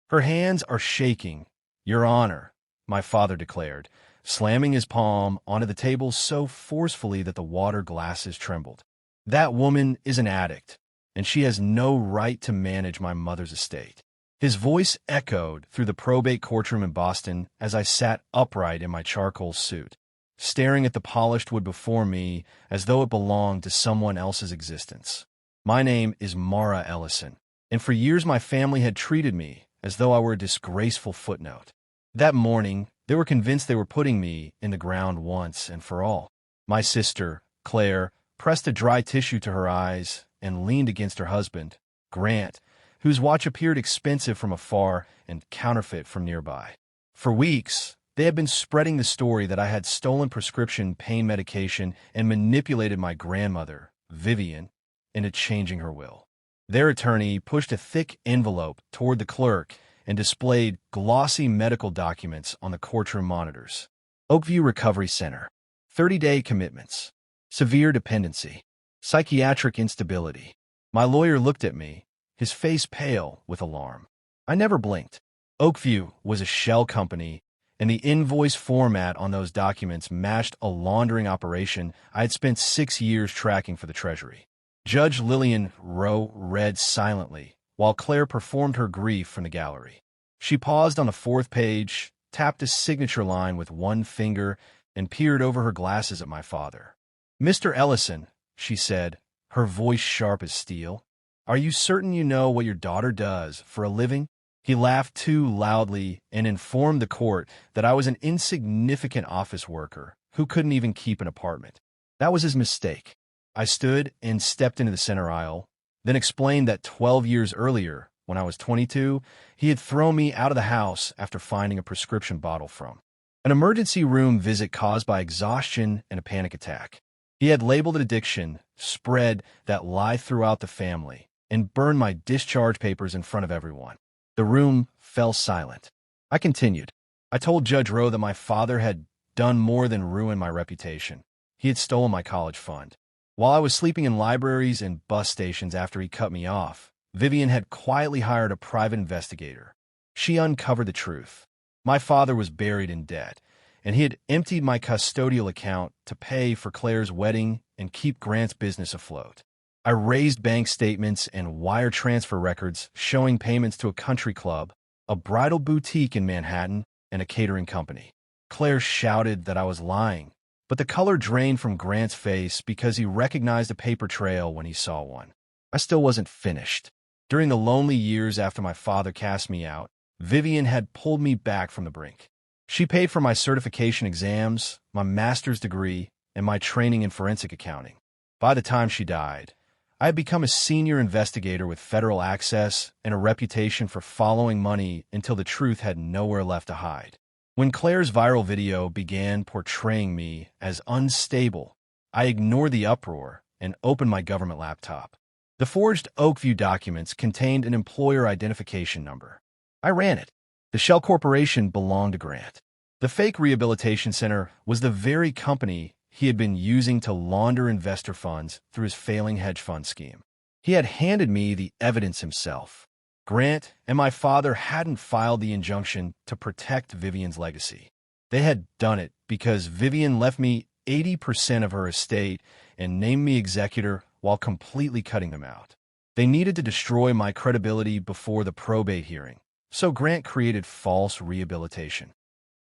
Her hands are shaking. "Your Honor," my father declared, slamming his palm onto the table so forcefully that the water glasses trembled. "That woman is an addict, and she has no right to manage my mother's estate." His voice echoed through the probate courtroom in Boston as I sat upright in my charcoal suit, staring at the polished wood before me as though it belonged to someone else's existence. My name is Mara Ellison, and for years my family had treated me as though I were a disgraceful footnote. That morning, they were convinced they were putting me in the ground once and for all. My sister, Claire, pressed a dry tissue to her eyes and leaned against her husband, Grant, whose watch appeared expensive from afar and counterfeit from nearby. For weeks, they had been spreading the story that I had stolen prescription pain medication and manipulated my grandmother, Vivian, into changing her will. Their attorney pushed a thick envelope toward the clerk and displayed glossy medical documents on the courtroom monitors. Oakview Recovery Center. 30-day commitments. Severe dependency. Psychiatric instability. My lawyer looked at me, his face pale with alarm. I never blinked. Oakview was a shell company, and the invoice format on those documents matched a laundering operation I had spent 6 years tracking for the Treasury. Judge Lillian Rowe read silently, while Claire performed her grief from the gallery. She paused on the 4th page, tapped a signature line with one finger, and peered over her glasses at my father. "Mr. Ellison," she said, her voice sharp as steel, "are you certain you know what your daughter does for a living?" He laughed too loudly and informed the court that I was an insignificant office worker who couldn't even keep an apartment. That was his mistake. I stood and stepped into the center aisle, then explained that 12 years earlier, when I was 22, he had thrown me out of the house after finding a prescription bottle from an emergency room visit caused by exhaustion and a panic attack. He had labeled it addiction, spread that lie throughout the family, and burned my discharge papers in front of everyone. The room fell silent. I continued. I told Judge Rowe that my father had done more than ruin my reputation. He had stolen my college fund. While I was sleeping in libraries and bus stations after he cut me off, Vivian had quietly hired a private investigator. She uncovered the truth. My father was buried in debt, and he had emptied my custodial account to pay for Claire's wedding and keep Grant's business afloat. I raised bank statements and wire transfer records showing payments to a country club, a bridal boutique in Manhattan, and a catering company. Claire shouted that I was lying, but the color drained from Grant's face because he recognized a paper trail when he saw one. I still wasn't finished. During the lonely years after my father cast me out, Vivian had pulled me back from the brink. She paid for my certification exams, my master's degree, and my training in forensic accounting. By the time she died, I had become a senior investigator with federal access and a reputation for following money until the truth had nowhere left to hide. When Claire's viral video began portraying me as unstable, I ignored the uproar and opened my government laptop. The forged Oakview documents contained an employer identification number. I ran it. The shell corporation belonged to Grant. The fake rehabilitation center was the very company he had been using to launder investor funds through his failing hedge fund scheme. He had handed me the evidence himself. Grant and my father hadn't filed the injunction to protect Vivian's legacy. They had done it because Vivian left me 80% of her estate and named me executor while completely cutting them out. They needed to destroy my credibility before the probate hearing, so Grant created false rehabilitation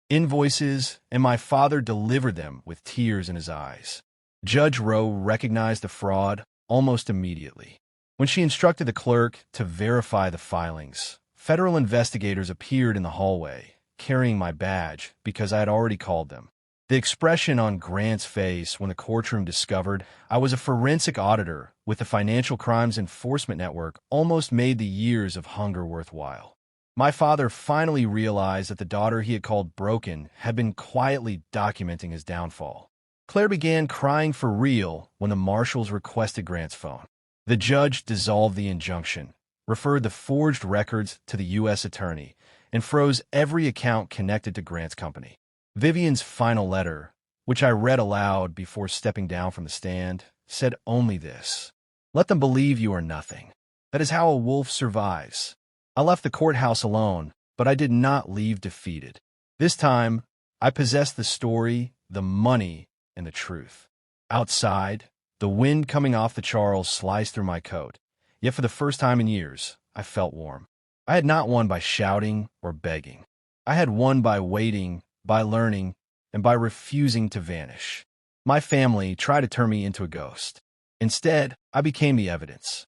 invoices, and my father delivered them with tears in his eyes. Judge Rowe recognized the fraud almost immediately. When she instructed the clerk to verify the filings, federal investigators appeared in the hallway, carrying my badge because I had already called them. The expression on Grant's face when the courtroom discovered I was a forensic auditor with the Financial Crimes Enforcement Network almost made the years of hunger worthwhile. My father finally realized that the daughter he had called broken had been quietly documenting his downfall. Claire began crying for real when the marshals requested Grant's phone. The judge dissolved the injunction, referred the forged records to the U.S. attorney, and froze every account connected to Grant's company. Vivian's final letter, which I read aloud before stepping down from the stand, said only this: "Let them believe you are nothing. That is how a wolf survives. I left the courthouse alone, but I did not leave defeated. This time, I possessed the story, the money, and the truth. Outside, the wind coming off the Charles sliced through my coat, yet for the first time in years, I felt warm. I had not won by shouting or begging. I had won by waiting, by learning, and by refusing to vanish. My family tried to turn me into a ghost. Instead, I became the evidence.